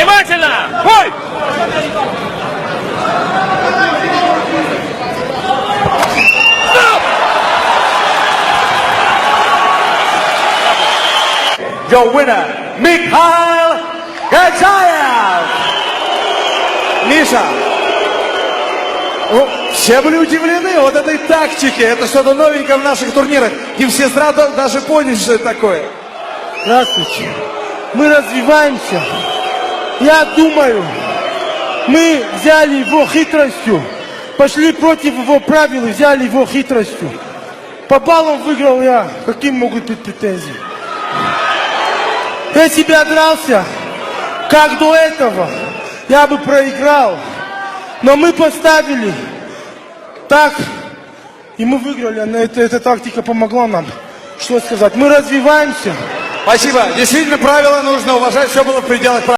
Внимательно! Бой! Your winner, Mikhail Gachaev. Миша, ну, все были удивлены вот этой тактике. Это что-то новенькое в наших турнирах. И все сразу даже поняли, что это такое. Здравствуйте. Мы развиваемся. Я думаю, мы взяли его хитростью, пошли против его правил и взяли его хитростью. По баллам выиграл я. Какие могут быть претензии? Если бы я дрался, как до этого, я бы проиграл. Но мы поставили так, и мы выиграли. Эта тактика помогла нам. Что сказать? Мы развиваемся. Спасибо. Действительно, правила нужно уважать. Все было в пределах правил.